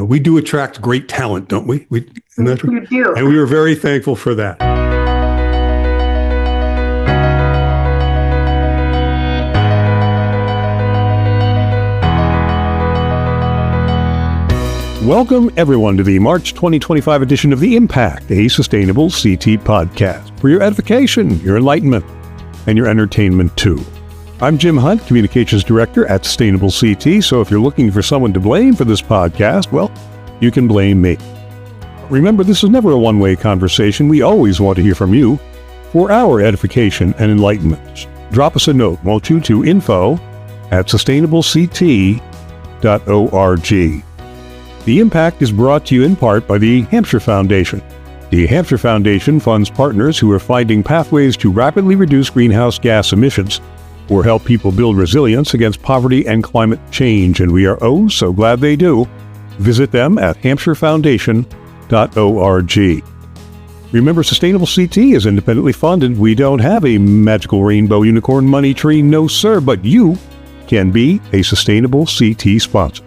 We do attract great talent, don't we? We do. And we are very thankful for that. Welcome, everyone, to the March 2025 edition of The Impact, a sustainable CT podcast for your edification, your enlightenment, and your entertainment, too. I'm Jim Hunt, Communications Director at Sustainable CT, so if you're looking for someone to blame for this podcast, well, you can blame me. Remember, this is never a one-way conversation. We always want to hear from you for our edification and enlightenment. Drop us a note, won't you, to info@sustainablect.org. The Impact is brought to you in part by the Hampshire Foundation. The Hampshire Foundation funds partners who are finding pathways to rapidly reduce greenhouse gas emissions or help people build resilience against poverty and climate change, and we are oh so glad they do. Visit them at hampshirefoundation.org. Remember, Sustainable CT is independently funded. We don't have a magical rainbow unicorn money tree, no sir, but you can be a Sustainable CT sponsor.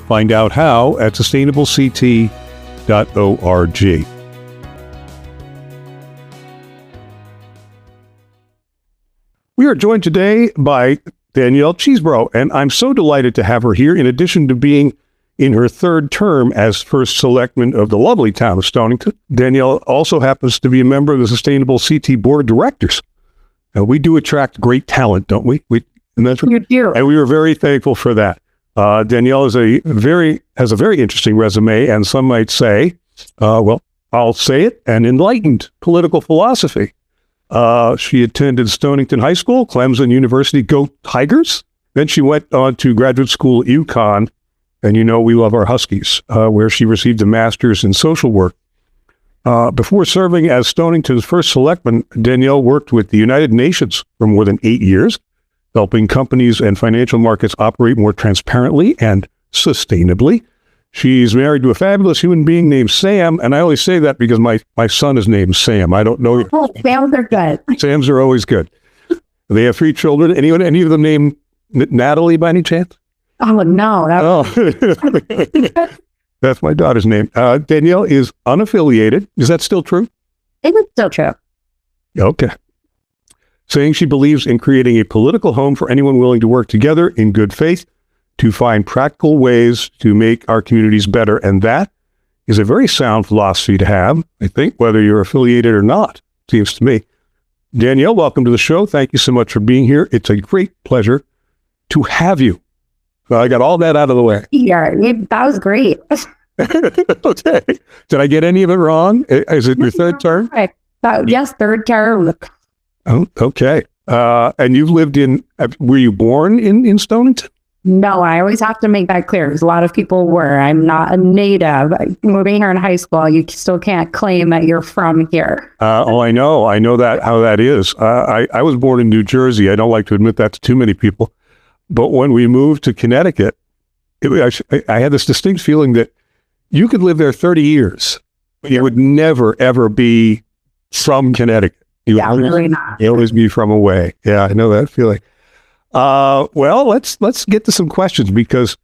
Find out how at sustainablect.org. We are joined today by Danielle Chesebrough, and I'm so delighted to have her here. In addition to being in her third term as First Selectman of the lovely town of Stonington, Danielle also happens to be a member of the Sustainable CT Board of Directors. We do attract great talent, don't we? You do. And we are very thankful for that. Danielle has a very interesting resume, and some might say, well, I'll say it, an enlightened political philosophy. She attended Stonington High School, Clemson University, go Tigers. Then she went on to graduate school at UConn, and you know we love our Huskies, where she received a master's in social work. Before serving as Stonington's first selectman, Danielle worked with the United Nations for more than 8 years, helping companies and financial markets operate more transparently and sustainably. She's married to a fabulous human being named Sam, and I only say that because my son is named Sam. I don't know. Oh, Sams are good. Sams are always good. They have 3 children. Any of them named Natalie by any chance? Oh, no. That's my daughter's name. Danielle is unaffiliated. Is that still true? It is still true. Okay. Saying she believes in creating a political home for anyone willing to work together in good faith to find practical ways to make our communities better. And that is a very sound philosophy to have, I think, whether you're affiliated or not, seems to me. Danielle, welcome to the show. Thank you so much for being here. It's a great pleasure to have you. So I got all that out of the way. Yeah, that was great. Okay. Did I get any of it wrong? Is it your third term? Right. Yes, third term. Oh, okay. And you've lived were you born in Stonington? No, I always have to make that clear because a lot of people were. I'm not a native. Moving here in high school, you still can't claim that you're from here. I know. I know how that is. I was born in New Jersey. I don't like to admit that to too many people. But when we moved to Connecticut, I had this distinct feeling that you could live there 30 years, but you would never, ever be from Connecticut. Really not. You always be from away. Yeah, I know that feeling. Well, let's get to some questions because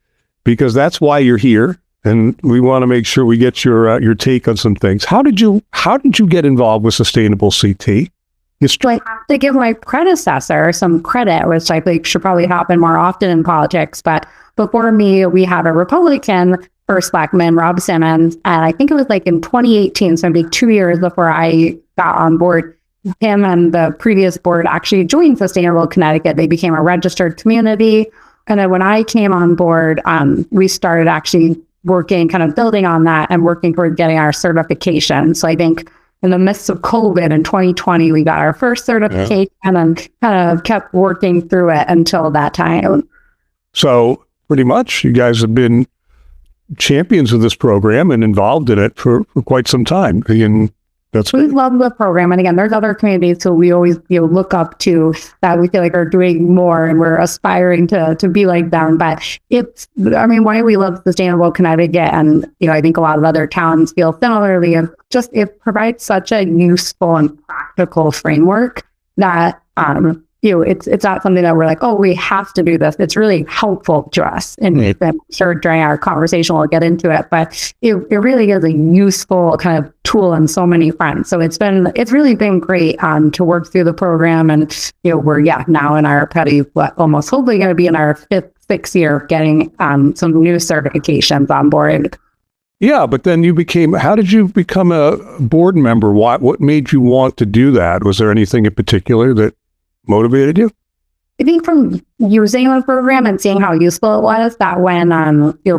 that's why you're here, and we want to make sure we get your take on some things. How did you get involved with Sustainable CT? So I have to give my predecessor some credit, which I think should probably happen more often in politics. But before me, we had a Republican First Selectman, Rob Simmons, and I think it was like in 2018, so maybe 2 years before I got on board. Him and the previous board actually joined Sustainable Connecticut. They became a registered community. And then when I came on board, we started actually working, kind of building on that and working toward getting our certification. So I think in the midst of COVID in 2020, we got our first certification and kind of kept working through it until that time. So pretty much you guys have been champions of this program and involved in it for quite some time. And we love the program. And again, there's other communities who we always look up to that we feel like are doing more and we're aspiring to be like them. But why we love Sustainable Connecticut, and I think a lot of other towns feel similarly, it provides such a useful and practical framework that it's not something that we're like, oh, we have to do this. It's really helpful to us. And I'm sure during our conversation, we'll get into it, but it really is a useful kind of tool on so many fronts. So it's really been great to work through the program. And, we're now in our almost hopefully going to be in our sixth year of getting some new certifications on board. Yeah, but then how did you become a board member? What made you want to do that? Was there anything in particular that motivated you? I think from using the program and seeing how useful it was, that when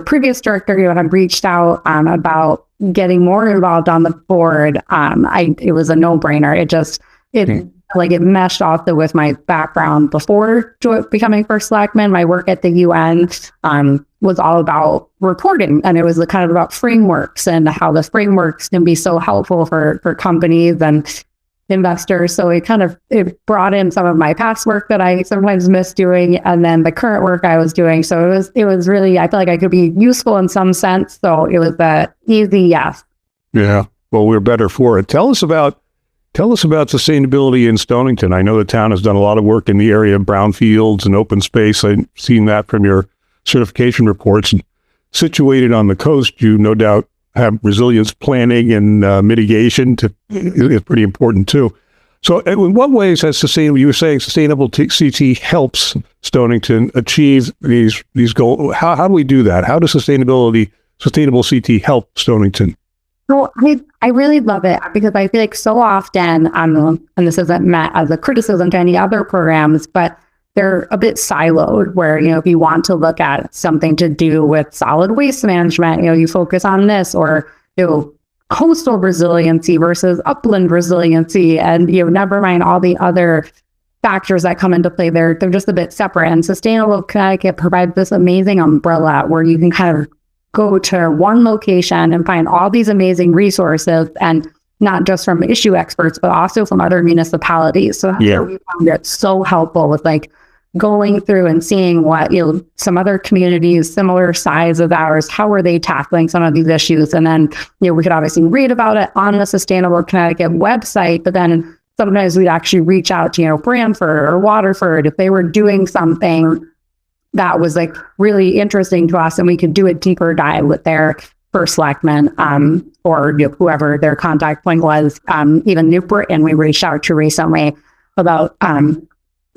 previous director had reached out about getting more involved on the board, it was a no-brainer. It meshed also with my background before becoming First Selectman. My work at the UN was all about reporting, and it was kind of about frameworks and how the frameworks can be so helpful for companies and investors. So it brought in some of my past work that I sometimes miss doing, and then the current work I was doing. So it was really, I feel like I could be useful in some sense. So it was an easy yes. Yeah. Well, we're better for it. Tell us about sustainability in Stonington. I know the town has done a lot of work in the area of brownfields and open space. I've seen that from your certification reports. And situated on the coast, you no doubt have resilience planning and mitigation is pretty important too. So in what ways has you were saying sustainable CT helps Stonington achieve these goals? How do we do that? How does sustainable CT help Stonington? Well, I really love it because I feel like so often, and this isn't meant as a criticism to any other programs, but they're a bit siloed where, if you want to look at something to do with solid waste management, you focus on this, or, coastal resiliency versus upland resiliency, and, never mind all the other factors that come into play. They're just a bit separate. And Sustainable Connecticut provides this amazing umbrella where you can kind of go to one location and find all these amazing resources, and not just from issue experts, but also from other municipalities. So we found it so helpful with going through and seeing what, some other communities, similar size as ours, how are they tackling some of these issues? And then, we could obviously read about it on the Sustainable Connecticut website, but then sometimes we'd actually reach out to, Brantford or Waterford if they were doing something that was really interesting to us, and we could do a deeper dive with their First Selectman or whoever their contact point was. Even New Britain, we reached out to recently about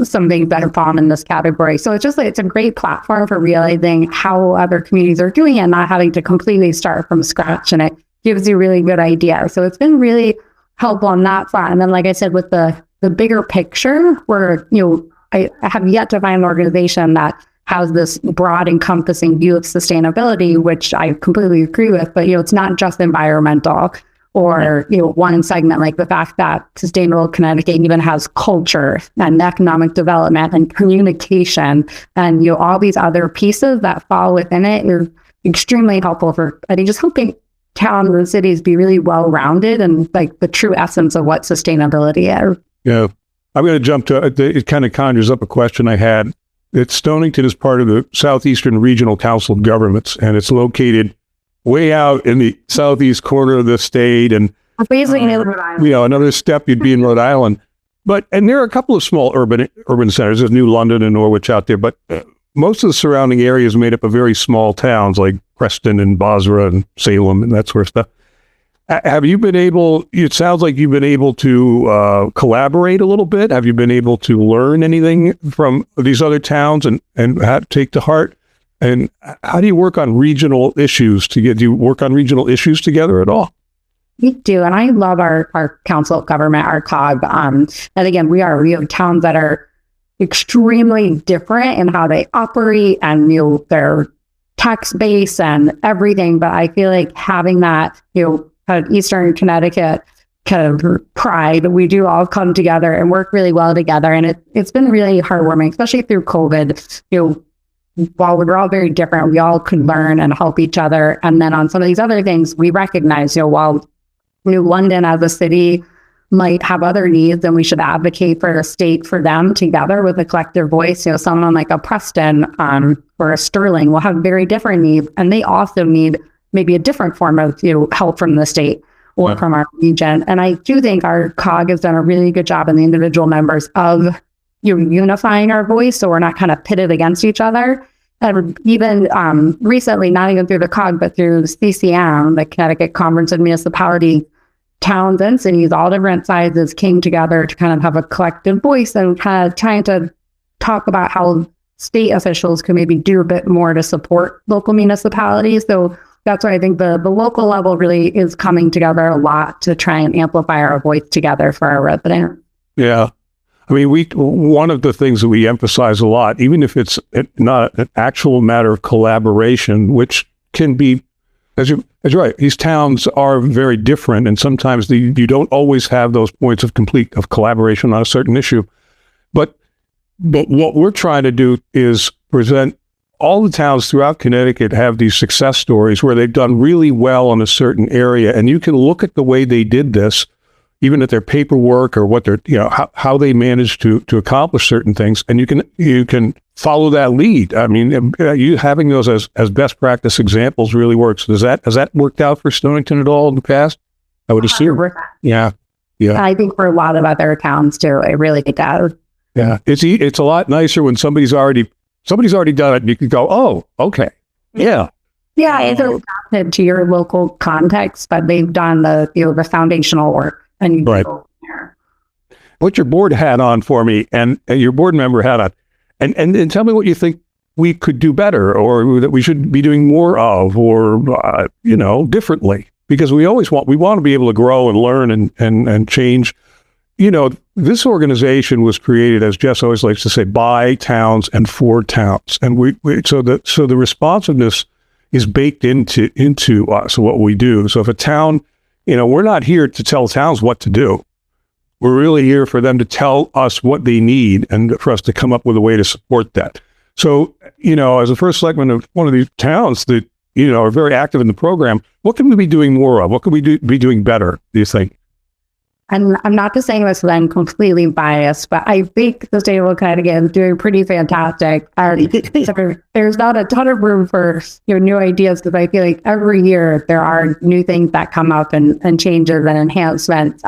some things that have fallen in this category. So it's a great platform for realizing how other communities are doing it and not having to completely start from scratch. And it gives you really good ideas. So it's been really helpful on that front. And then, like I said, with the bigger picture, where, I have yet to find an organization that has this broad encompassing view of sustainability, which I completely agree with, but, it's not just environmental or, one segment, like the fact that Sustainable Connecticut even has culture and economic development and communication and, all these other pieces that fall within it is extremely helpful for, I think, just helping towns and cities be really well-rounded and the true essence of what sustainability is. Yeah. I'm going to jump to, it kind of conjures up a question I had. Stonington is part of the Southeastern Regional Council of Governments, and it's located way out in the southeast corner of the state, and basically in Rhode Island. Another step you'd be in Rhode Island. And there are a couple of small urban centers. There's New London and Norwich out there, but most of the surrounding areas made up of very small towns like Preston and Basra and Salem and that sort of stuff. Have you been able? It sounds like you've been able to collaborate a little bit. Have you been able to learn anything from these other towns and take to heart? And how do you work on regional issues do you work on regional issues together at all? We do. And I love our Council of Government, our COG. And again, we have towns that are extremely different in how they operate and, their tax base and everything. But I feel like having that, kind of Eastern Connecticut kind of pride, we do all come together and work really well together. And it's been really heartwarming, especially through COVID. While we were all very different, we all could learn and help each other. And then on some of these other things, we recognize, while New London as a city might have other needs, and we should advocate for a state for them together with a collective voice. Someone like a Preston or a Sterling will have very different needs, and they also need maybe a different form of help from the state or from our region. And I do think our COG has done a really good job, and the individual members of unifying our voice so we're not kind of pitted against each other. And even recently, not even through the COG, but through CCM, the Connecticut Conference of Municipality, towns and cities, all different sizes, came together to kind of have a collective voice and kind of trying to talk about how state officials can maybe do a bit more to support local municipalities. So that's why I think the local level really is coming together a lot to try and amplify our voice together for our residents. Yeah. I mean, one of the things that we emphasize a lot, even if it's not an actual matter of collaboration, which can be, as you're right, these towns are very different, and sometimes you don't always have those points of collaboration on a certain issue. But what we're trying to do is present all the towns throughout Connecticut have these success stories where they've done really well in a certain area, and you can look at the way they did this, even at their paperwork or what they're, how they managed to accomplish certain things, and you can follow that lead. I mean, you having those as best practice examples really works. Has that worked out for Stonington at all in the past? I would assume. 100%. Yeah. I think for a lot of other towns too, it really does. Yeah, it's a lot nicer when somebody's already done it, and you can go, oh, okay, yeah. Yeah, it's adapted to your local context, but they've done the foundational work. And you right. Go there. Put your board hat on for me, and your board member hat on, and tell me what you think we could do better, or that we should be doing more of, or differently. Because we want to be able to grow and learn and change. This organization was created, as Jess always likes to say, by towns and for towns, and so the responsiveness is baked into us, what we do. So if a town, we're not here to tell towns what to do. We're really here for them to tell us what they need and for us to come up with a way to support that. So, as a first selectman of one of these towns that, are very active in the program, what can we be doing more of? What can we be doing better, do you think? And I'm not just saying this because I'm completely biased, but I think the state of Connecticut is doing pretty fantastic. There's not a ton of room for new ideas, because I feel like every year there are new things that come up and changes and enhancements.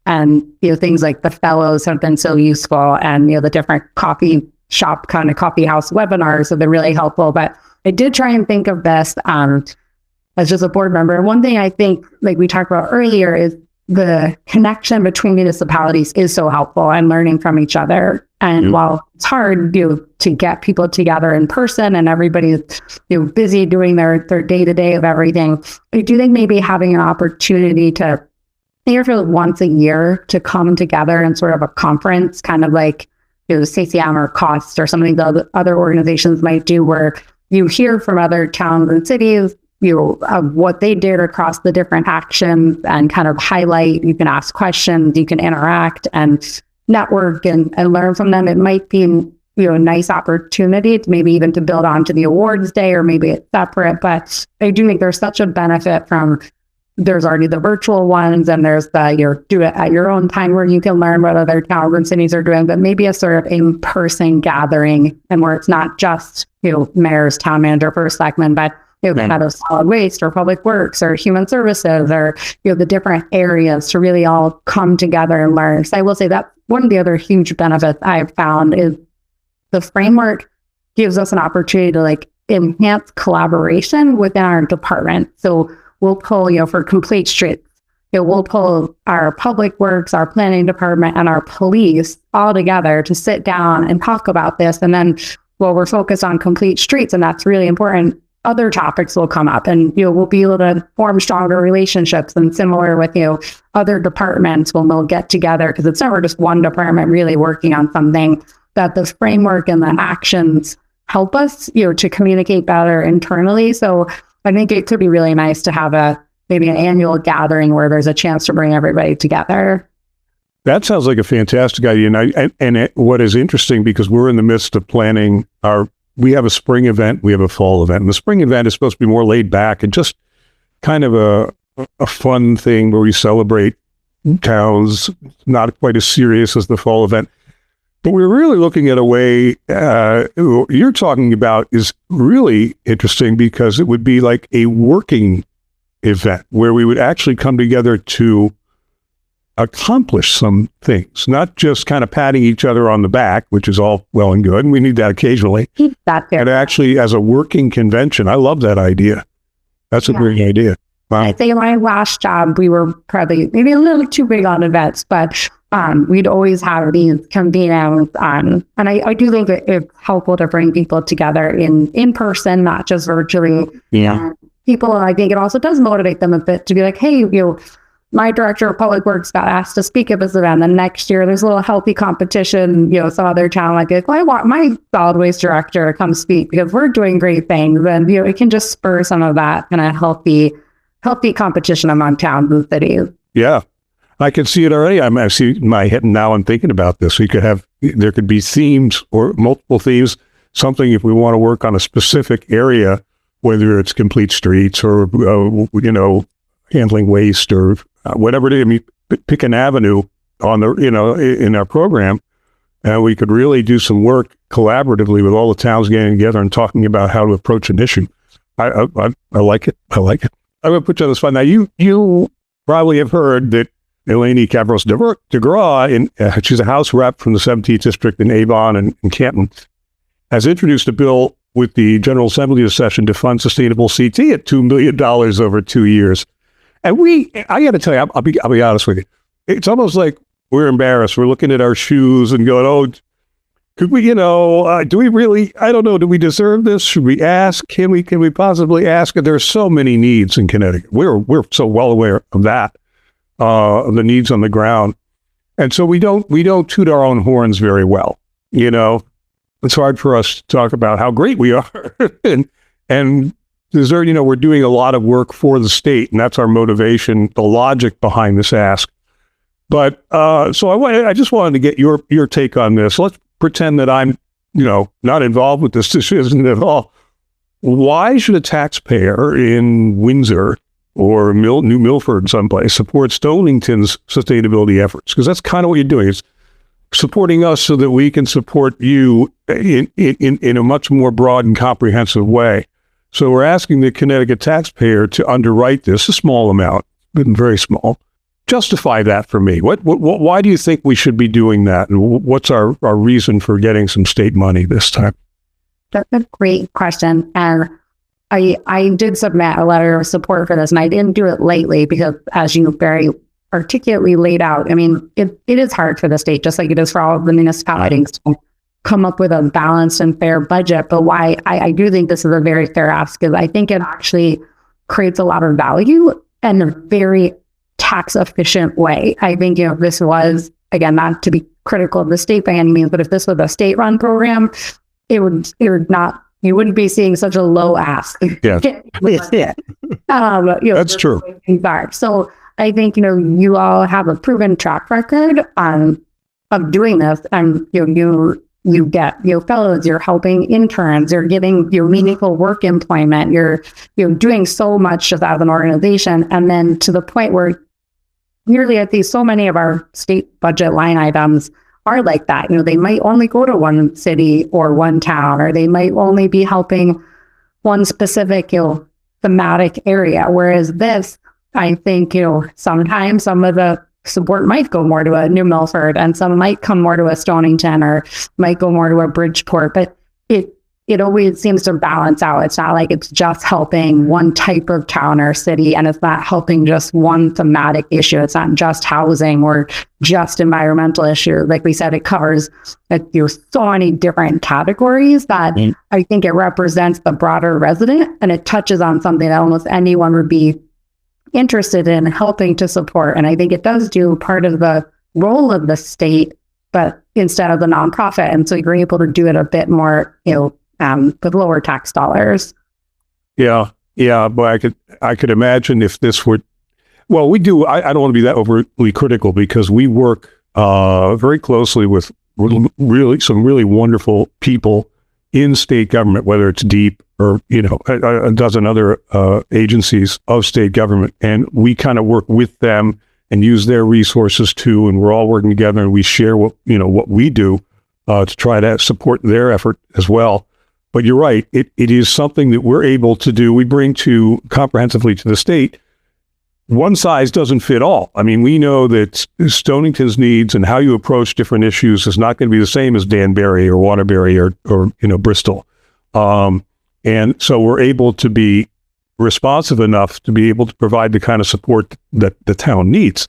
And things like the fellows have been so useful, and the different coffee shop kind of coffee house webinars have been really helpful. But I did try and think of this as just a board member. And one thing I think, like we talked about earlier, is the connection between municipalities is so helpful, and learning from each other. And while it's hard to get people together in person, and everybody's busy doing their day-to-day of everything, I do think maybe having an opportunity to, for once a year, to come together in sort of a conference, kind of like CCM or COST or something that other organizations might do, where you hear from other towns and cities of what they did across the different actions, and kind of highlight. You can ask questions, you can interact and network and learn from them. It might be a nice opportunity to maybe even to build onto the awards day, or maybe it's separate. But I do think there's such a benefit from, there's already the virtual ones, and there's the do it at your own time, where you can learn what other towns and cities are doing, but maybe a sort of in-person gathering, and where it's not just mayors, town manager, first selectman, but kind of solid waste or public works or human services, or the different areas to really all come together and learn. So I will say that one of the other huge benefits I've found is the framework gives us an opportunity to enhance collaboration within our department. So we'll pull, for complete streets, we'll pull our public works, our planning department, and our police all together to sit down and talk about this. And then, we're focused on complete streets, and that's really important, other topics will come up, and we'll be able to form stronger relationships. And similar with other departments, when we'll get together, because it's never just one department really working on something, that the framework and the actions help us to communicate better internally. So I think it could be really nice to have maybe an annual gathering where there's a chance to bring everybody together. That sounds like a fantastic idea. And what is interesting, because we're in the midst of planning we have a spring event, we have a fall event. And the spring event is supposed to be more laid back and just kind of a fun thing where we celebrate towns, not quite as serious as the fall event. But we're really looking at a way you're talking about is really interesting, because it would be like a working event where we would actually come together to accomplish some things, not just kind of patting each other on the back, which is all well and good. And we need that occasionally. Keep that there. And actually, as a working convention, I love that idea. That's a great idea. Wow. I think my last job, we were probably maybe a little too big on events, but we'd always have these convenings. And I do think it's helpful to bring people together in person, not just virtually. Yeah. People, I think it also does motivate them a bit to be like, hey, my director of public works got asked to speak at this event. And next year there's a little healthy competition, some other town like, well, I want my solid waste director to come speak because we're doing great things. And, it can just spur some of that kind of healthy competition among towns and cities. Yeah. I can see it already. I see my head now. I'm thinking about this. There could be themes or multiple themes, something if we want to work on a specific area, whether it's complete streets or, handling waste or whatever it is. I mean, pick an avenue on the, in our program, and we could really do some work collaboratively with all the towns getting together and talking about how to approach an issue. I like it. I like it. I'm going to put you on the spot. Now, you probably have heard that Eleni Cavros-DeGraw, she's a House rep from the 17th District in Avon and Canton, has introduced a bill with the General Assembly session to fund sustainable CT at $2 million over 2 years. And I got to tell you, I'll be honest with you. It's almost like we're embarrassed. We're looking at our shoes and going, oh, could we, do we really, I don't know, do we deserve this? Should we ask? Can we possibly ask? There are so many needs in Connecticut. We're so well aware of that, of the needs on the ground. And so we don't toot our own horns very well. It's hard for us to talk about how great we are. and we're doing a lot of work for the state, and that's our motivation, the logic behind this ask. But so I just wanted to get your take on this. Let's pretend that I'm, not involved with this decision at all. Why should a taxpayer in Windsor or New Milford someplace support Stonington's sustainability efforts? Because that's kind of what you're doing. It's supporting us so that we can support you in a much more broad and comprehensive way. So we're asking the Connecticut taxpayer to underwrite this, a small amount, but very small. Justify that for me. Why do you think we should be doing that? And what's our reason for getting some state money this time? That's a great question. And I did submit a letter of support for this, and I didn't do it lately because, as you very articulately laid out, I mean, it is hard for the state, just like it is for all of the municipalities, to come up with a balanced and fair budget. But why I do think this is a very fair ask is I think it actually creates a lot of value in a very tax efficient way. I think if this was, again, not to be critical of the state by any means, but if this was a state run program, it would not, you wouldn't be seeing such a low ask. Yeah. That's true. So I think, you all have a proven track record of doing this, and you get fellows, you're helping interns, you're getting your meaningful work employment, you're doing so much just as an organization. And then to the point where nearly, I think, so many of our state budget line items are like that. They might only go to one city or one town, or they might only be helping one specific, thematic area. Whereas this, I think, sometimes some of the support might go more to a New Milford, and some might come more to a Stonington, or might go more to a Bridgeport. But it always seems to balance out. It's not like it's just helping one type of town or city, and it's not helping just one thematic issue. It's not just housing or just environmental issue. Like we said, it covers so many different categories that I think it represents the broader resident, and it touches on something that almost anyone would be interested in helping to support. And I think it does do part of the role of the state, but instead of the nonprofit. And so you're able to do it a bit more, with lower tax dollars. Yeah. But I could imagine if this were, well, we do, I don't want to be that overly critical, because we work very closely with some really wonderful people in state government, whether it's DEEP or, a dozen other agencies of state government. And we kind of work with them and use their resources too. And we're all working together, and we share what we do to try to support their effort as well. But you're right. It is something that we're able to do. We bring comprehensively to the state one size doesn't fit all. I mean, we know that Stonington's needs and how you approach different issues is not going to be the same as Danbury or Waterbury or Bristol. And so we're able to be responsive enough to be able to provide the kind of support that the town needs.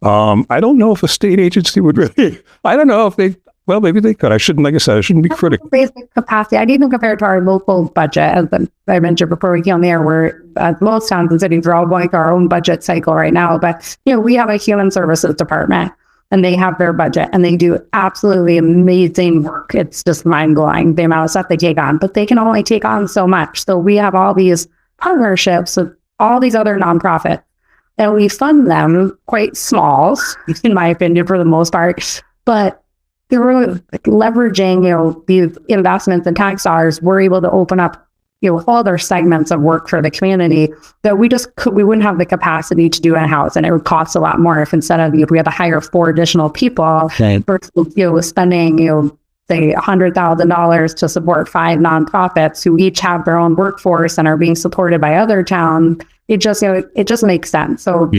I don't know if a state agency would really, I don't know if they, well, maybe they could. I shouldn't be critical. Basic capacity. I'd even compare it to our local budget, as I mentioned before we came on there, where most towns and cities are all going through our own budget cycle right now. But, we have a human services department and they have their budget and they do absolutely amazing work. It's just mind-blowing, the amount of stuff they take on, but they can only take on so much. So we have all these partnerships with all these other nonprofits and we fund them quite small, in my opinion, for the most part, but through leveraging, these investments and tax dollars, we're able to open up, other segments of work for the community that we wouldn't have the capacity to do in-house. And it would cost a lot more if instead of, if we had to hire 4 additional people versus, spending, say $100,000 to support 5 nonprofits who each have their own workforce and are being supported by other towns. It just makes sense. So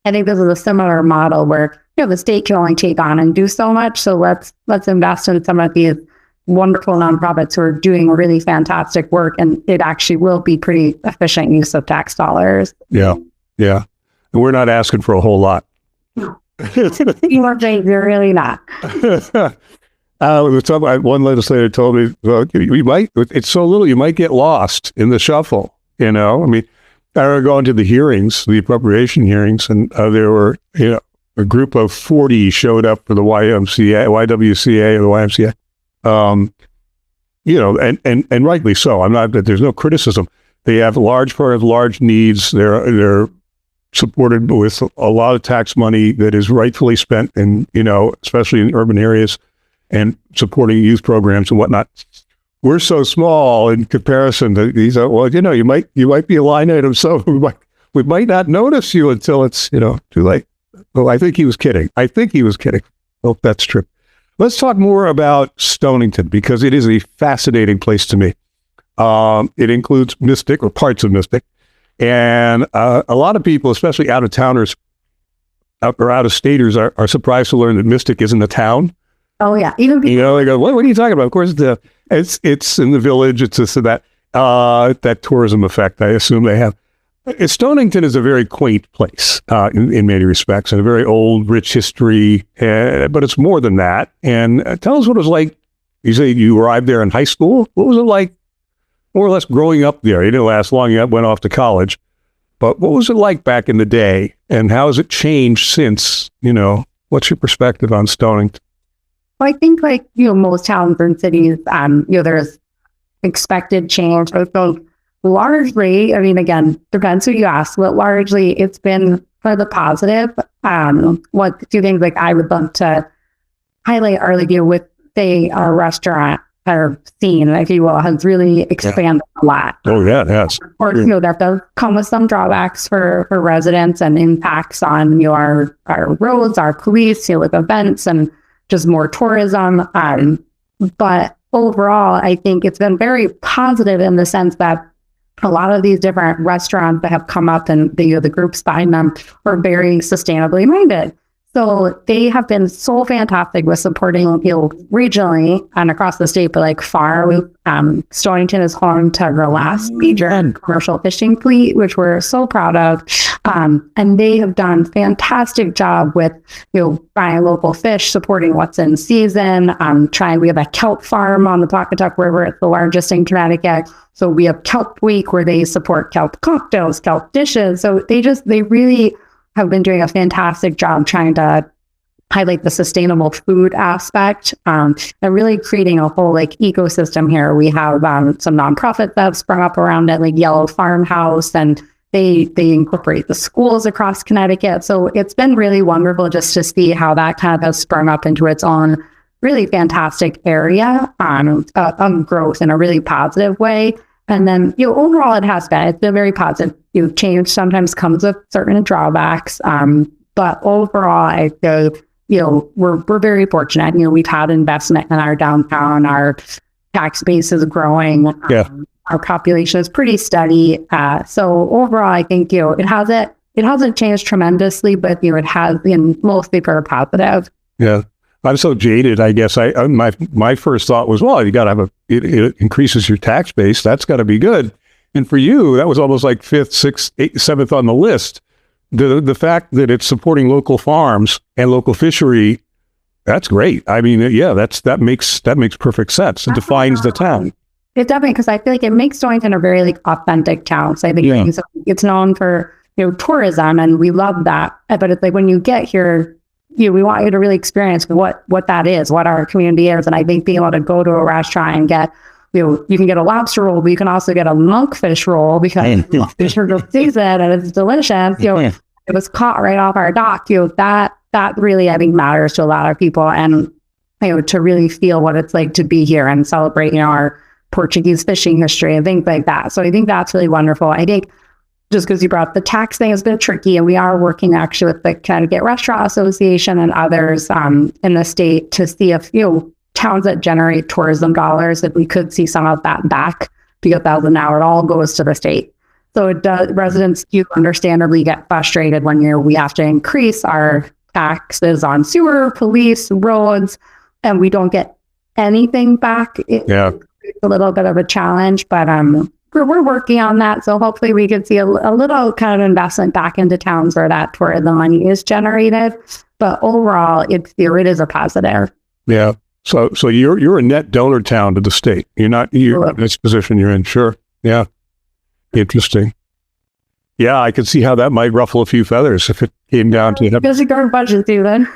I think this is a similar model where, the state can only take on and do so much. So let's invest in some of these wonderful nonprofits who are doing really fantastic work, and it actually will be pretty efficient use of tax dollars. Yeah. And we're not asking for a whole lot. No. You're really not. One legislator told me, well, it's so little, you might get lost in the shuffle, I mean, I remember going to the hearings, the appropriation hearings, and there were, a group of 40 showed up for the YWCA or the YMCA. And rightly so. I'm not, there's no criticism. They have large needs. They're supported with a lot of tax money that is rightfully spent in, especially in urban areas and supporting youth programs and whatnot. We're so small in comparison to these. Well, you might be a line item. So we might not notice you until it's, too late. Well, I think he was kidding. Hope that's true. Let's talk more about Stonington because it is a fascinating place to me. It includes Mystic or parts of Mystic. And a lot of people, especially out-of-towners or out-of-staters, are surprised to learn that Mystic isn't a town. Oh, yeah. Even people, they go, what are you talking about? Of course, it's in the village. It's this and that. That tourism effect, I assume they have. Stonington is a very quaint place in many respects, and a very old, rich history, but it's more than that. And tell us what it was like. You say you arrived there in high school. What was it like, more or less, growing up there? You didn't last long. You went off to college. But what was it like back in the day, and how has it changed since? What's your perspective on Stonington? Well, I think most towns and cities, there's expected change. I think largely, again, depends who you ask, but largely it's been for the positive. What two things I would love to highlight are with, say, our restaurant or scene, if you will, has really expanded a lot. Oh, yeah, it has. Of course, that does come with some drawbacks for residents and impacts on our roads, our police, with events and just more tourism. But overall, I think it's been very positive in the sense that a lot of these different restaurants that have come up and the groups behind them are very sustainably minded. So they have been so fantastic with supporting, regionally and across the state, but far. Stonington is home to the last major commercial fishing fleet, which we're so proud of. And they have done a fantastic job with, buying local fish, supporting what's in season, we have a kelp farm on the Pawcatuck River. It's the largest in Connecticut. So we have Kelp Week where they support kelp cocktails, kelp dishes. So they really have been doing a fantastic job trying to highlight the sustainable food aspect, and really creating a whole ecosystem here. We have some nonprofits that have sprung up around it, like Yellow Farmhouse, and they incorporate the schools across Connecticut. So it's been really wonderful just to see how that kind of has sprung up into its own really fantastic area of growth in a really positive way. And then, overall, it's been very positive. Change sometimes comes with certain drawbacks, but overall, I feel, we're very fortunate. We've had investment in our downtown. Our tax base is growing. Yeah. Our population is pretty steady. So overall, I think, it has it it hasn't changed tremendously, but it has been mostly for positive. Yeah. I'm so jaded, I guess. My first thought was, well, you got to have it increases your tax base. That's got to be good. And for you, that was almost like 5th, 6th, 8th, 7th on the list. The fact that it's supporting local farms and local fishery, that's great. I mean, yeah, that makes perfect sense. It defines the town. It definitely, because I feel like it makes Stonington a very like authentic town. So I think it's known for tourism, and we love that. But it's like when you get here, we want you to really experience what that is, what our community is. And I think being able to go to a restaurant and get, you can get a lobster roll, but you can also get a monkfish roll because fish are the season and it's delicious. It was caught right off our dock. That really, I think, matters to a lot of people, and to really feel what it's like to be here and celebrate our Portuguese fishing history and things like that. So I think that's really wonderful. I think just because you brought up the tax thing has been tricky, and we are working actually with the Connecticut Restaurant Association and others in the state to see if towns that generate tourism dollars, if we could see some of that back, because now it all goes to the state. So it does, residents do understandably get frustrated when we have to increase our taxes on sewer, police, roads, and we don't get anything back. It's a little bit of a challenge, but we're working on that. So hopefully we can see a little kind of investment back into towns where that tourism money is generated. But overall, it is a positive. Yeah. So you're a net donor town to the state. You're in this position you're in. Sure. Yeah. Interesting. Yeah, I could see how that might ruffle a few feathers if it came down to it. Busy current budget too, then.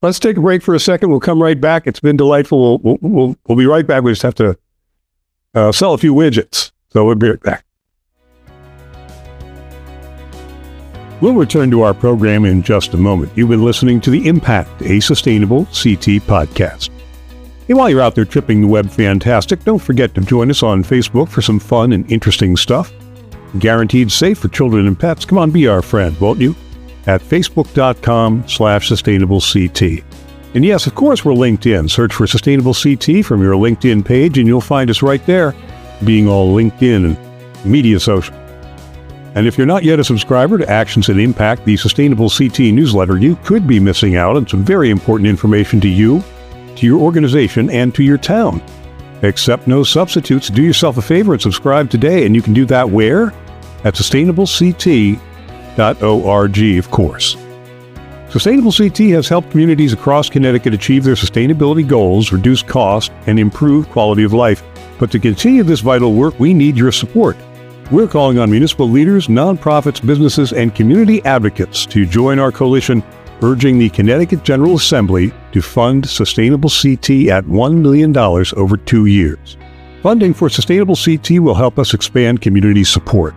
Let's take a break for a second. We'll come right back. It's been delightful. We'll be right back. We just have to sell a few widgets. So we'll be right back. We'll return to our program in just a moment. You've been listening to The Impact, a Sustainable CT podcast. And while you're out there tripping the web fantastic, don't forget to join us on Facebook for some fun and interesting stuff. Guaranteed safe for children and pets. Come on, be our friend, won't you? At facebook.com/sustainableCT. And yes, of course, we're LinkedIn. Search for Sustainable CT from your LinkedIn page, and you'll find us right there, being all LinkedIn and media social. And if you're not yet a subscriber to Actions and Impact, the Sustainable CT newsletter, you could be missing out on some very important information to you, to your organization, and to your town. Accept no substitutes. Do yourself a favor and subscribe today, and you can do that where? At sustainablect.org, of course. Sustainable CT has helped communities across Connecticut achieve their sustainability goals, reduce cost, and improve quality of life. But to continue this vital work, we need your support. We're calling on municipal leaders, nonprofits, businesses, and community advocates to join our coalition, urging the Connecticut General Assembly to fund Sustainable CT at $1 million over 2 years. Funding for Sustainable CT will help us expand community support.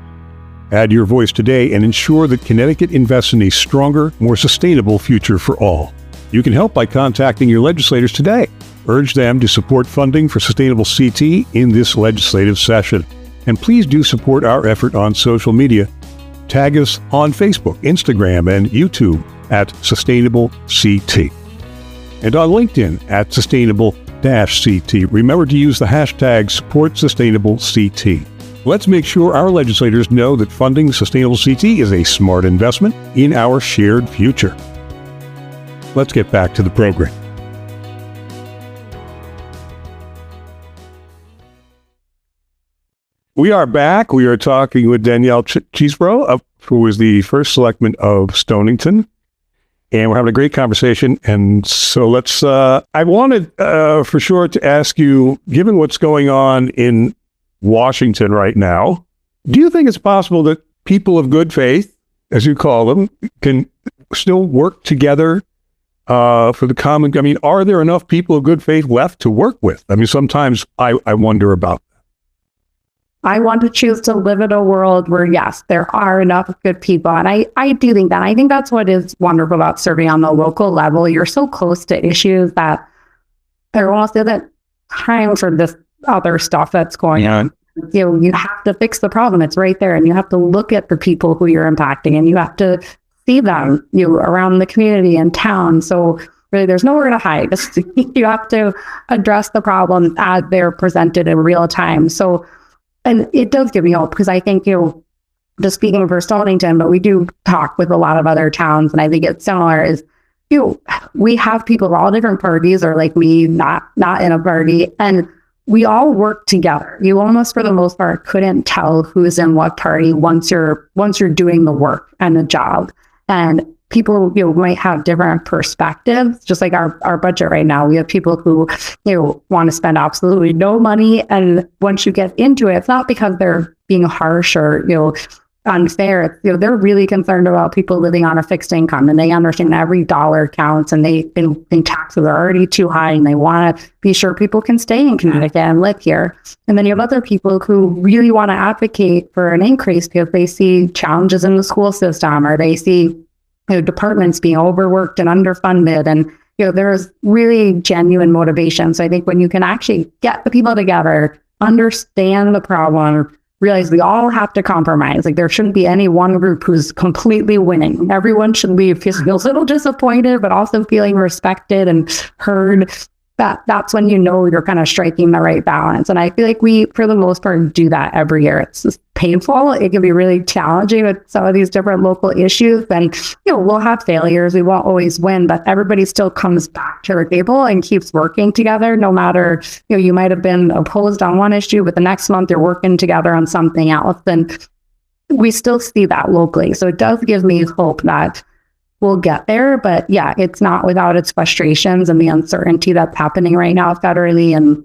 Add your voice today and ensure that Connecticut invests in a stronger, more sustainable future for all. You can help by contacting your legislators today. Urge them to support funding for Sustainable CT in this legislative session. And please do support our effort on social media. Tag us on Facebook, Instagram, and YouTube at Sustainable CT. And on LinkedIn at Sustainable-CT. Remember to use the hashtag #SupportSustainableCT. Let's make sure our legislators know that funding Sustainable CT is a smart investment in our shared future. Let's get back to the program. We are back. We are talking with Danielle Chesebrough, who is the First Selectman of Stonington. And we're having a great conversation. And so let's, I wanted for sure to ask you, given what's going on in Washington right now, do you think it's possible that people of good faith, as you call them, can still work together for the common? I mean, are there enough people of good faith left to work with? I mean, sometimes I wonder about that. I want to choose to live in a world where, yes, there are enough good people. And I do think that. I think that's what is wonderful about serving on the local level. You're so close to issues that there won't be that time for this other stuff that's going on. You have to fix the problem. It's right there. And you have to look at the people who you're impacting, and you have to see them around the community and town. So really, there's nowhere to hide. You have to address the problem as they're presented in real time. So, and it does give me hope, because I think, just speaking for Stonington, but we do talk with a lot of other towns, and I think it's similar, is, we have people of all different parties, or like me, not in a party, and we all work together. You almost, for the most part, couldn't tell who's in what party once you're doing the work and the job. And people, might have different perspectives. Just like our budget right now, we have people who, want to spend absolutely no money. And once you get into it, it's not because they're being harsh or, unfair. They're really concerned about people living on a fixed income, and they understand every dollar counts, and they think taxes are already too high, and they want to be sure people can stay in Connecticut and live here. And then you have other people who really want to advocate for an increase because they see challenges in the school system, or they see departments being overworked and underfunded, and there's really genuine motivation. So I think when you can actually get the people together, understand the problem, realize we all have to compromise. Like, there shouldn't be any one group who's completely winning. Everyone should leave feeling a little disappointed, but also feeling respected and heard. That's when you're kind of striking the right balance. And I feel like we, for the most part, do that every year. It's just painful. It can be really challenging with some of these different local issues. And, we'll have failures. We won't always win, but everybody still comes back to the table and keeps working together, no matter, you might have been opposed on one issue, but the next month you're working together on something else. And we still see that locally. So it does give me hope that we'll get there. But yeah, it's not without its frustrations and the uncertainty that's happening right now federally. And,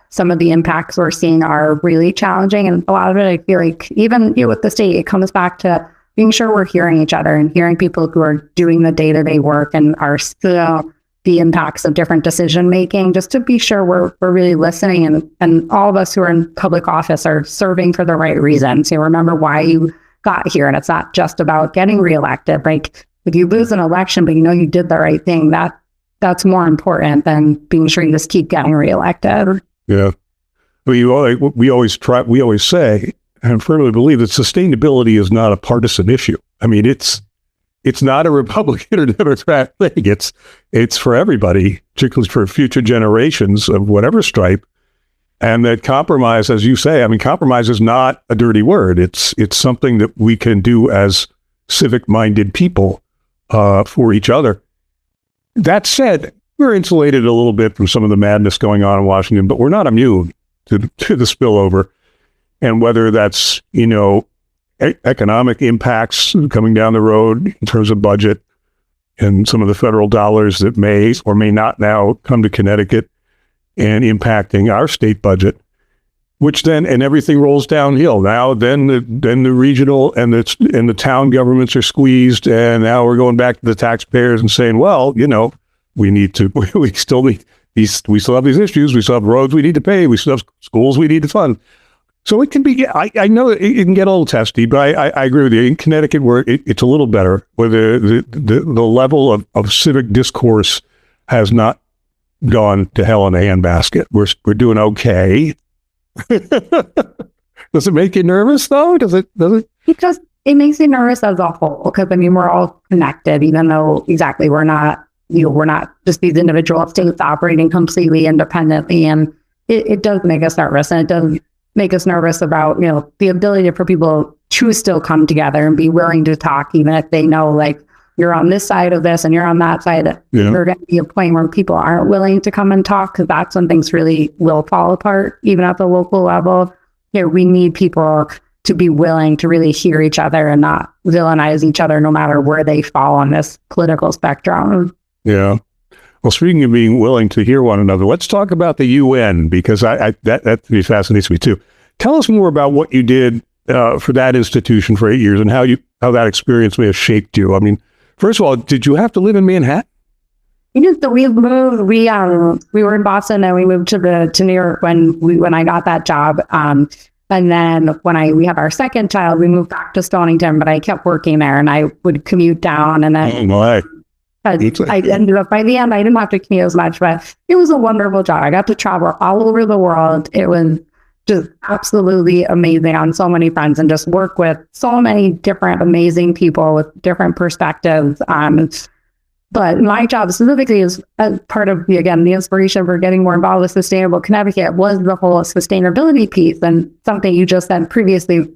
some of the impacts we're seeing are really challenging. And a lot of it, I feel like, even with the state, it comes back to being sure we're hearing each other and hearing people who are doing the day-to-day work and are still the impacts of different decision making, just to be sure we're really listening. And all of us who are in public office are serving for the right reasons. Remember why you got here, and it's not just about getting reelected. Like, if you lose an election, but you did the right thing, that's more important than being sure you just keep getting reelected. Yeah, we always say, and firmly believe, that sustainability is not a partisan issue. I mean, it's not a Republican or Democrat thing. It's for everybody, particularly for future generations of whatever stripe. And that compromise, as you say, I mean, compromise is not a dirty word. It's something that we can do as civic-minded people for each other. That said, we're insulated a little bit from some of the madness going on in Washington, but we're not immune to the spillover. And whether that's, economic impacts coming down the road in terms of budget and some of the federal dollars that may or may not now come to Connecticut and impacting our state budget, which then, and everything rolls downhill. Now, then the regional and the town governments are squeezed, and now we're going back to the taxpayers and saying, well, we still have these issues. We still have roads we need to pay. We still have schools we need to fund. So it can be, I know it can get a little testy, but I agree with you. In Connecticut, where it's a little better, where the level of civic discourse has not gone to hell in a handbasket. We're doing okay. Does it make you nervous though? Does it? Because it makes me nervous as a whole, because we're all connected, even though we're not just these individual states operating completely independently. And it does make us nervous, and it does make us nervous about, the ability for people to still come together and be willing to talk, even if they know, like, you're on this side of this and you're on that side. Yeah. There's going to be a point where people aren't willing to come and talk, because that's when things really will fall apart, even at the local level. We need people to be willing to really hear each other and not villainize each other, no matter where they fall on this political spectrum. Yeah. Well, speaking of being willing to hear one another, let's talk about the UN, because that fascinates me too. Tell us more about what you did for that institution for 8 years, and how that experience may have shaped you. I mean, first of all, did you have to live in Manhattan? So we moved. We were in Boston, and we moved to New York when I got that job. And then when we had our second child, we moved back to Stonington. But I kept working there, and I would commute down. And then I ended up, by the end, I didn't have to commute as much, but it was a wonderful job. I got to travel all over the world. It was just absolutely amazing on so many fronts, and just work with so many different amazing people with different perspectives. But my job specifically is part of, the inspiration for getting more involved with Sustainable Connecticut was the whole sustainability piece. And something you just said previously,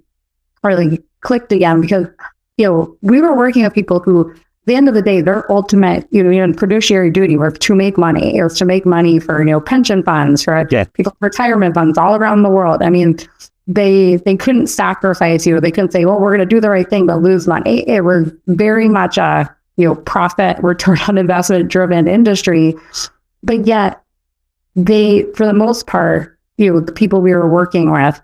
really clicked again because, we were working with people who, at the end of the day, their ultimate, fiduciary duty was to make money. It was to make money for, pension funds, for people's retirement funds all around the world. I mean, they couldn't sacrifice you. They couldn't say, well, we're going to do the right thing, but lose money. It was very much a, profit return on investment driven industry. But yet they, for the most part, the people we were working with,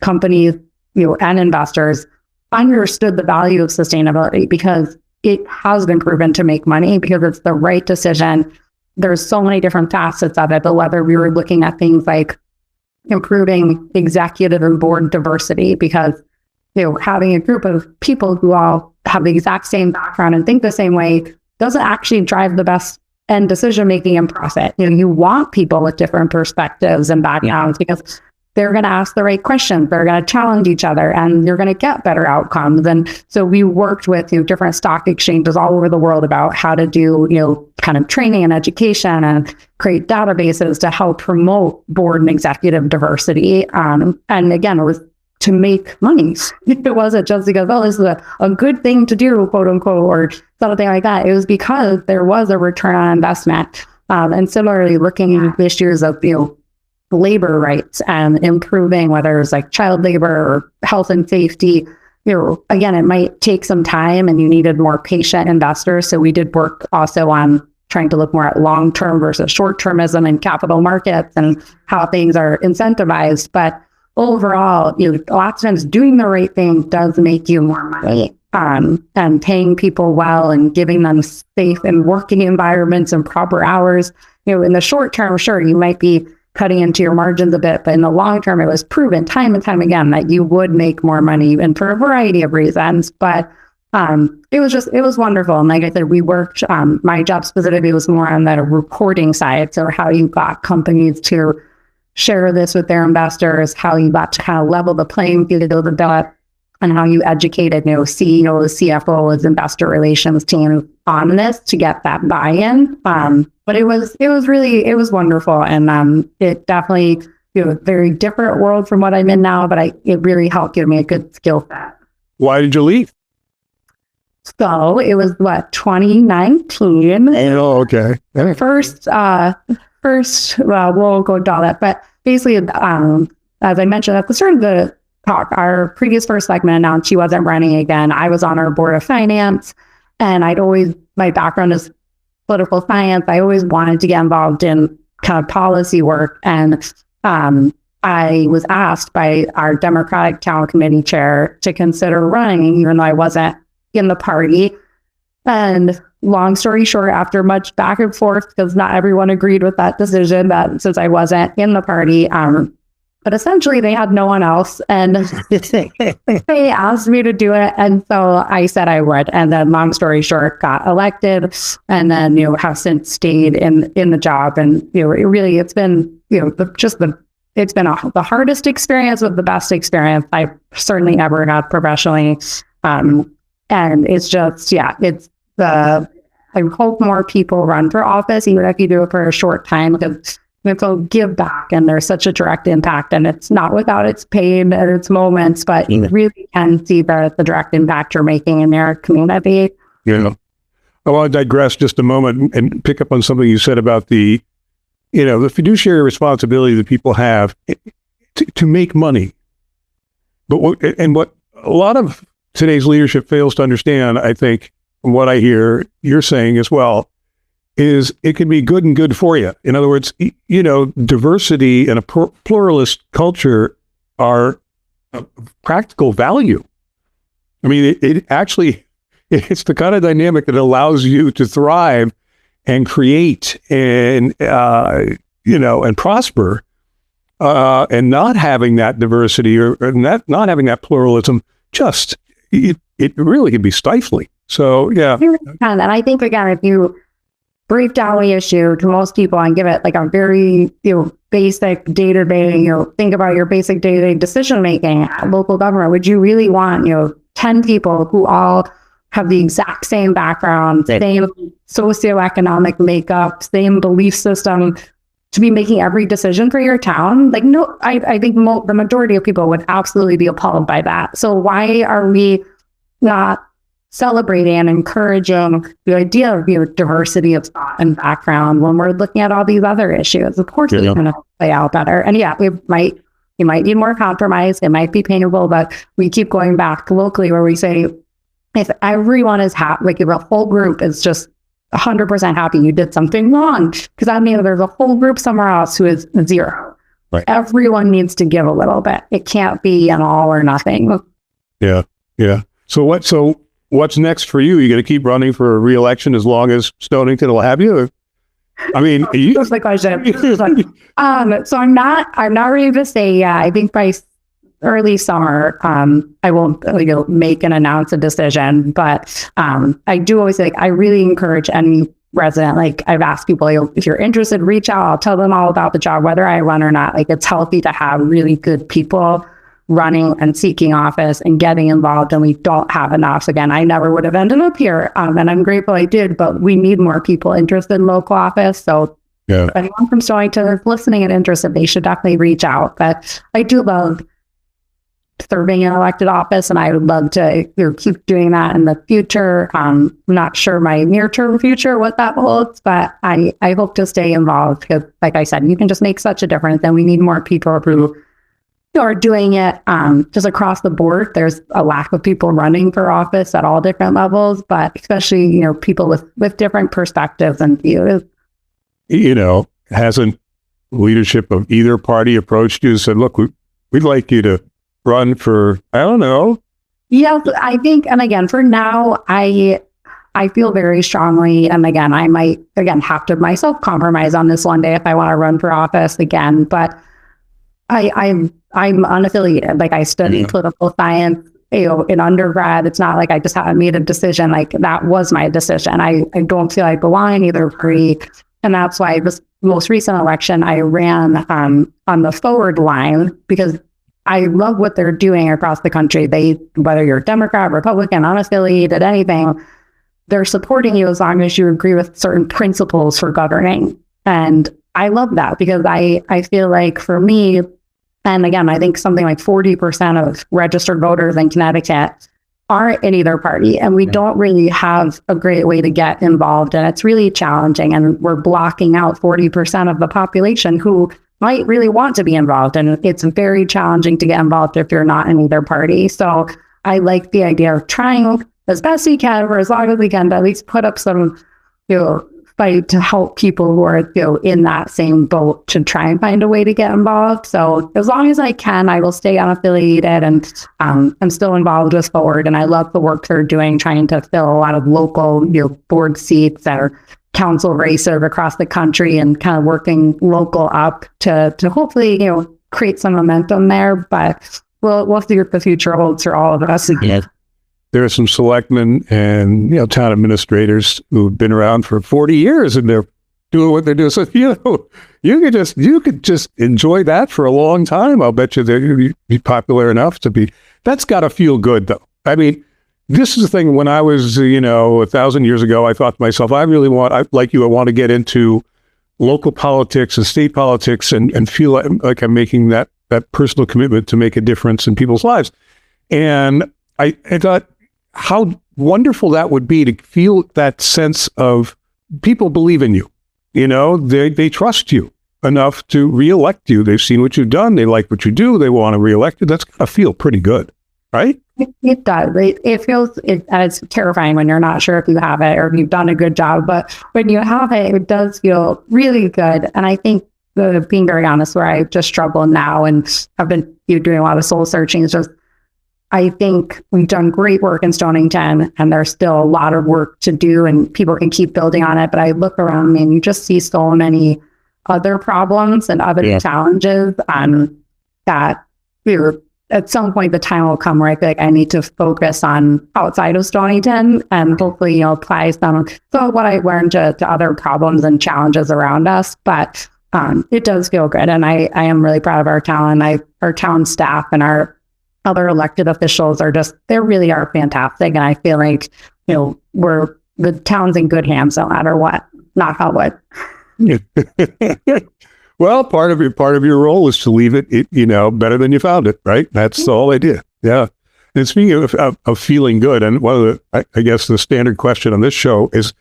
companies, and investors understood the value of sustainability because it has been proven to make money because it's the right decision. There's so many different facets of it, but whether we were looking at things like improving executive and board diversity because, having a group of people who all have the exact same background and think the same way doesn't actually drive the best end decision-making and profit. You want people with different perspectives and backgrounds because they're going to ask the right questions. They're going to challenge each other and you're going to get better outcomes. And so we worked with different stock exchanges all over the world about how to do, kind of training and education and create databases to help promote board and executive diversity. And again, it was to make money. It wasn't just because, this is a good thing to do, quote unquote, or something like that. It was because there was a return on investment. And similarly, looking at issues of, labor rights and improving whether it's like child labor or health and safety. Again, it might take some time and you needed more patient investors. So we did work also on trying to look more at long-term versus short-termism in capital markets and how things are incentivized. But overall, a lot of times doing the right thing does make you more money. And paying people well and giving them safe and working environments and proper hours. In the short term, sure, you might be cutting into your margins a bit, but in the long term, it was proven time and time again that you would make more money, and for a variety of reasons. But it was wonderful. And like I said, we worked, my job specifically was more on the reporting side. So how you got companies to share this with their investors, how you got to kind of level the playing field of the and how you educated, CEOs, CFOs, investor relations teams on this to get that buy-in. But it was wonderful. And it definitely, a very different world from what I'm in now, but it really helped give me a good skill set. Why did you leave? So it was 2019. Oh, okay. First, we'll go into all that. But basically, as I mentioned at the start of the talk, our previous first selectman announced she wasn't running again. I was on our board of finance, and my background is political science. I always wanted to get involved in kind of policy work. And I was asked by our Democratic Town Committee chair to consider running, even though I wasn't in the party. And long story short, after much back and forth, because not everyone agreed with that decision, that since I wasn't in the party, but essentially they had no one else, and they asked me to do it. And so I said I would. And then long story short, got elected, and then, have since stayed in the job. And, it's been, it's been the hardest experience, but the best experience I've certainly ever had professionally. And it's just, I hope more people run for office, even if you do it for a short time, because it'll give back, and there's such a direct impact, and it's not without its pain and its moments, but you really can see the direct impact you're making in their community. I want to digress just a moment and pick up on something you said about the fiduciary responsibility that people have to make money. But what a lot of today's leadership fails to understand, I think, from what I hear you're saying as well, is it can be good and good for you. In other words, diversity and a pluralist culture are of practical value. I mean, it's the kind of dynamic that allows you to thrive and create and, and prosper, and not having that diversity or not having that pluralism, it really can be stifling. So, yeah. And I think, again, if you break down the issue to most people and give it like a very, basic day-to-day, think about your basic day-to-day decision-making at local government. Would you really want, 10 people who all have the exact same background, same socioeconomic makeup, same belief system to be making every decision for your town. Like, no, I think the majority of people would absolutely be appalled by that. So why are we not celebrating and encouraging the idea of diversity of thought and background when we're looking at all these other issues? Of course, it's going to play out better. And yeah, we might need more compromise. It might be painful, but we keep going back locally where we say, if everyone is happy, like if a whole group is just 100% happy you did something wrong, because that means there's a whole group somewhere else who is zero. Right. Everyone needs to give a little bit. It can't be an all or nothing. Yeah. So what's next for you? You going to keep running for re-election as long as Stonington will have you? I mean, that's the question. So I'm not ready to say yet. I think by early summer, I won't make and announce a decision, but I do always I really encourage any resident, like I've asked people, if you're interested, reach out. I'll tell them all about the job, whether I run or not. Like, it's healthy to have really good people running and seeking office and getting involved, and we don't have enough. Again, I never would have ended up here, and I'm grateful I did, but we need more people interested in local office. So if anyone from Stonington is listening and interested, they should definitely reach out. But I do love serving in elected office, and I would love to keep doing that in the future. I'm not sure my near-term future, what that holds, but I hope to stay involved because, like I said, you can just make such a difference, and we need more people who are doing it just across the board. There's a lack of people running for office at all different levels, but especially, people with different perspectives and views. Hasn't leadership of either party approached you and said, look, we'd like you to run for, I don't know. Yeah, I think, and again, for now, I feel very strongly, and again, I might, have to myself compromise on this one day if I want to run for office again, but I'm unaffiliated. Like, I studied political science, in undergrad. It's not like I just haven't made a decision. Like, that was my decision. I don't feel I belong in either party. And that's why this most recent election, I ran on the forward line because I love what they're doing across the country. Whether you're Democrat, Republican, unaffiliated, anything, they're supporting you as long as you agree with certain principles for governing. And I love that because I feel like for me, and again, I think something like 40% of registered voters in Connecticut aren't in either party, and we don't really have a great way to get involved, and it's really challenging, and we're blocking out 40% of the population who might really want to be involved, and it's very challenging to get involved if you're not in either party. So I like the idea of trying as best we can, for as long as we can, to at least put up some, fight to help people who are, in that same boat to try and find a way to get involved. So as long as I can, I will stay unaffiliated, and I'm still involved with Forward, and I love the work they're doing, trying to fill a lot of local, board seats or council races across the country, and kind of working local up to hopefully, create some momentum there. But we'll see what the future holds for all of us. Yeah. There are some selectmen and town administrators who've been around for 40 years, and they're doing what they're doing. So you could just enjoy that for a long time. I'll bet you they'll be popular enough to be. That's got to feel good, though. I mean, this is the thing. When I was 1,000 years ago, I thought to myself, I want to get into local politics and state politics and feel like I'm making that personal commitment to make a difference in people's lives. And I thought, how wonderful that would be to feel that sense of people believe in you. They trust you enough to reelect you. They've seen what you've done. They like what you do. They want to reelect you. That's going to feel pretty good, right? It does. It feels, it's terrifying when you're not sure if you have it or if you've done a good job. But when you have it, it does feel really good. And I think, being very honest, where I just struggle now and I've been doing a lot of soul searching, is just, I think we've done great work in Stonington, and there's still a lot of work to do, and people can keep building on it. But I look around me and you just see so many other problems and other challenges that at some point the time will come where I feel like I need to focus on outside of Stonington and hopefully, apply some of what I learned to other problems and challenges around us. But it does feel good. And I am really proud of our town, and our town staff and our other elected officials they really are fantastic. And I feel like, the town's in good hands no matter what, knock on wood. Well, part of your role is to leave it, better than you found it, right? That's the whole idea. Yeah. And speaking of feeling good, and one of I guess the standard question on this show is,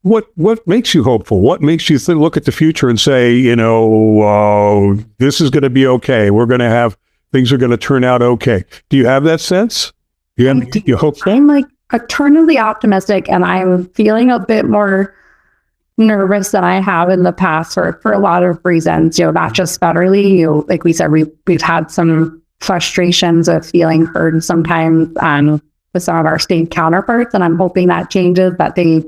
what makes you hopeful? What makes you look at the future and say, this is going to be okay. Things are going to turn out okay. Do you have that sense? You hope so? I'm like eternally optimistic, and I'm feeling a bit more nervous than I have in the past for a lot of reasons, not just federally. Like we said, we've had some frustrations of feeling heard sometimes with some of our state counterparts, and I'm hoping that changes, that they,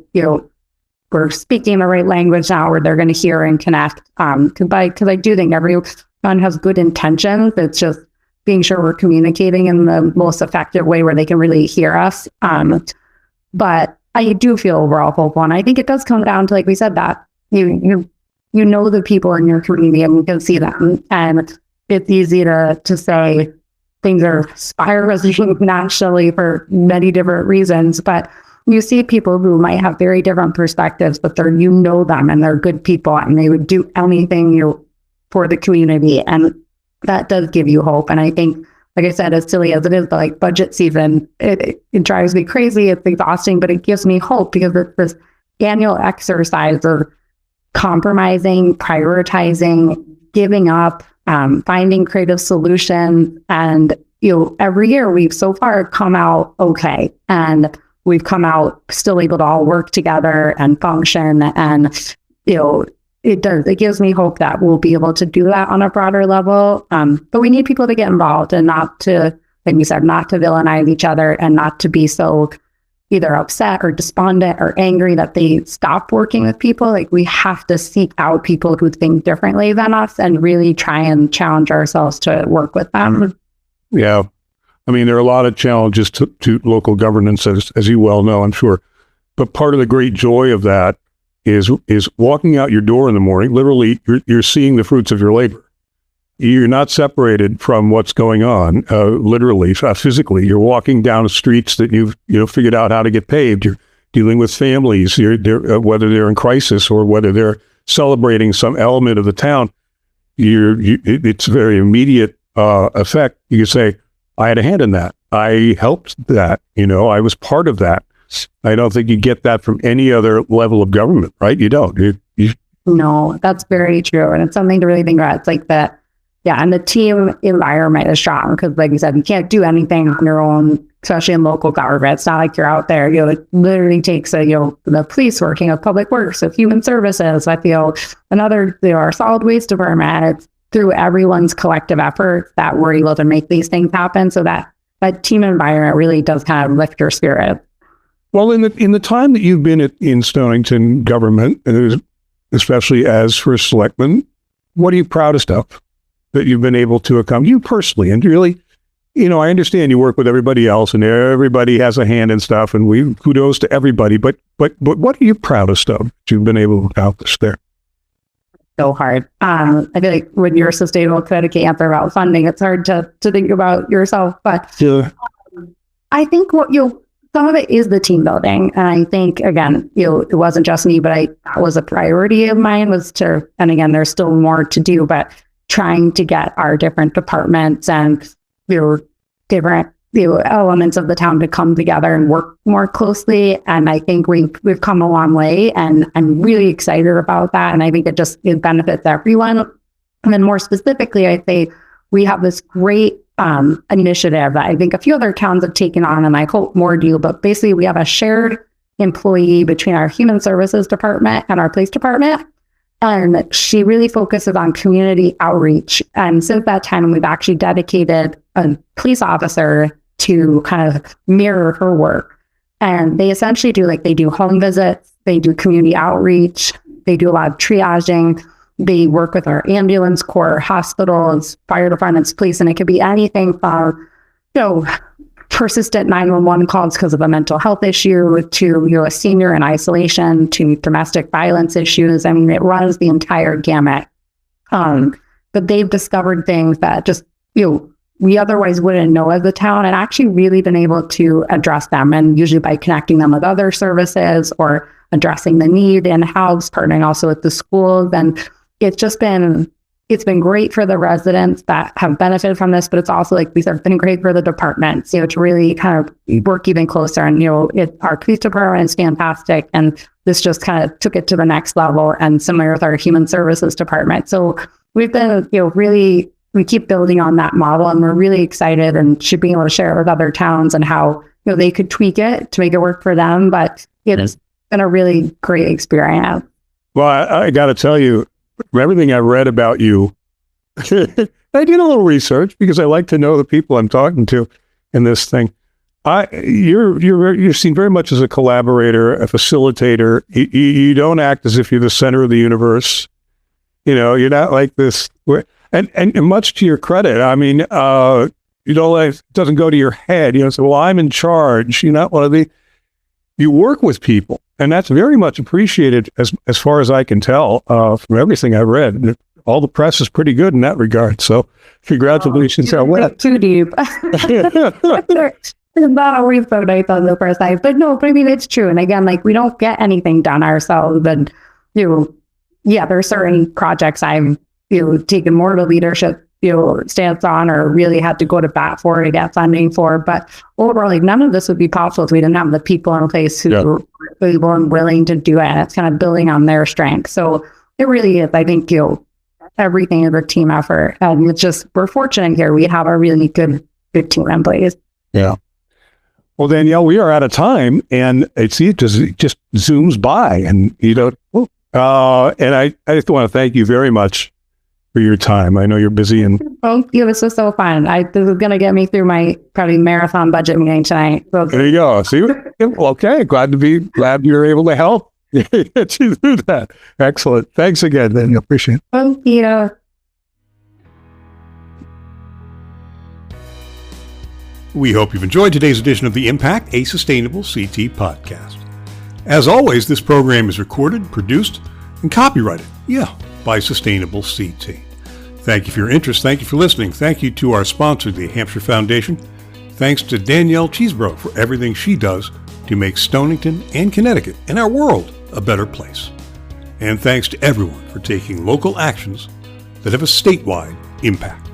we're speaking the right language now where they're going to hear and connect. Because I do think everyone has good intentions. It's just being sure we're communicating in the most effective way where they can really hear us. But I do feel overall hopeful, and I think it does come down to, like we said, that you know the people in your community and you can see them, and it's easy to say things are spiraling nationally for many different reasons, but you see people who might have very different perspectives, but them and they're good people and they would do anything for the community, and that does give you hope. And I think, like I said, as silly as it is, but like budget season, it drives me crazy. It's exhausting, but it gives me hope because it's this annual exercise of compromising, prioritizing, giving up, finding creative solutions. And, every year we've so far come out okay. And we've come out still able to all work together and function. And, it gives me hope that we'll be able to do that on a broader level. But we need people to get involved and not to, like we said, not to villainize each other and not to be so either upset or despondent or angry that they stop working with people. Like, we have to seek out people who think differently than us and really try and challenge ourselves to work with them. Yeah. I mean, there are a lot of challenges to local governance, as you well know, I'm sure. But part of the great joy of that is walking out your door in the morning. Literally, you're seeing the fruits of your labor. You're not separated from what's going on, literally, physically. You're walking down the streets that you've figured out how to get paved. You're dealing with families, whether they're in crisis or whether they're celebrating some element of the town. It's a very immediate effect. You can say, I had a hand in that. I helped that. I was part of that. I don't think you get that from any other level of government, right? You don't. No, that's very true. And it's something to really think about. It's like that. Yeah. And the team environment is strong because, like you said, you can't do anything on your own, especially in local government. It's not like you're out there. It literally takes the police working with public works, with human services, with our solid waste department. It's through everyone's collective effort that we're able to make these things happen. So that team environment really does kind of lift your spirit. Well, in the time that you've been in Stonington government, especially as First Selectman, what are you proudest of that you've been able to accomplish, you personally? And really, I understand you work with everybody else and everybody has a hand in stuff, and kudos to everybody. But what are you proudest of that you've been able to accomplish there? So hard. I feel like when you're a sustainable Connecticut answer about funding, it's hard to think about yourself. But yeah. I think some of it is the team building. And I think, again, it wasn't just me, but that was a priority of mine and again, there's still more to do, but trying to get our different departments and different elements of the town to come together and work more closely. And I think we've come a long way, and I'm really excited about that. And I think it benefits everyone. And then more specifically, I say we have this great initiative that I think a few other towns have taken on, and I hope more do. But basically, we have a shared employee between our human services department and our police department. And she really focuses on community outreach. And since that time, we've actually dedicated a police officer to kind of mirror her work. And they essentially they do home visits, they do community outreach, they do a lot of triaging. They work with our ambulance corps, hospitals, fire departments, police, and it could be anything from, persistent 911 calls because of a mental health issue to, a senior in isolation to domestic violence issues. I mean, it runs the entire gamut. But they've discovered things that just, we otherwise wouldn't know as a town, and actually really been able to address them, and usually by connecting them with other services or addressing the need in-house, partnering also with the schools. And it's been great for the residents that have benefited from this, but it's also, like we said, been great for the departments, to really kind of work even closer. And, our police department is fantastic. And this just kind of took it to the next level, and similar with our human services department. So we've been, really, we keep building on that model, and we're really excited and should be able to share it with other towns and how, they could tweak it to make it work for them. But it's been a really great experience. Well, I got to tell you, from everything I've read about you, I did a little research because I like to know the people I'm talking to in this thing. You're seen very much as a collaborator, a facilitator. You don't act as if you're the center of the universe. You're not like this. And much to your credit, I mean, it doesn't go to your head. So, well, I'm in charge. You're not one of the. You work with people, and that's very much appreciated as far as I can tell from everything I've read. All the press is pretty good in that regard. So, congratulations. Too deep. It's not always so nice on the first side, but I mean, it's true. And again, like, we don't get anything done ourselves. And, there's certain projects I've, taken more of a leadership, stance on, or really had to go to bat for to get funding for. But overall, like, none of this would be possible if we didn't have the people in place who were able and willing to do it. And it's kind of building on their strengths. So it really is, I think, everything is a team effort. And it's just, we're fortunate here. We have a really good team in place. Yeah. Well, Danielle, we are out of time, and it just zooms by, and and I just want to thank you very much for your time. I know you're busy, and thank you. This was so fun. This is going to get me through my probably marathon budget meeting tonight. So there you go. See, okay, glad you're able to help get you through that. Excellent. Thanks again, Danielle. Appreciate it. Thank you. We hope you've enjoyed today's edition of The Impact, a Sustainable CT podcast. As always, this program is recorded, produced, and copyrighted, by Sustainable CT. Thank you for your interest. Thank you for listening. Thank you to our sponsor, the Hampshire Foundation. Thanks to Danielle Chesebrough for everything she does to make Stonington and Connecticut and our world a better place. And thanks to everyone for taking local actions that have a statewide impact.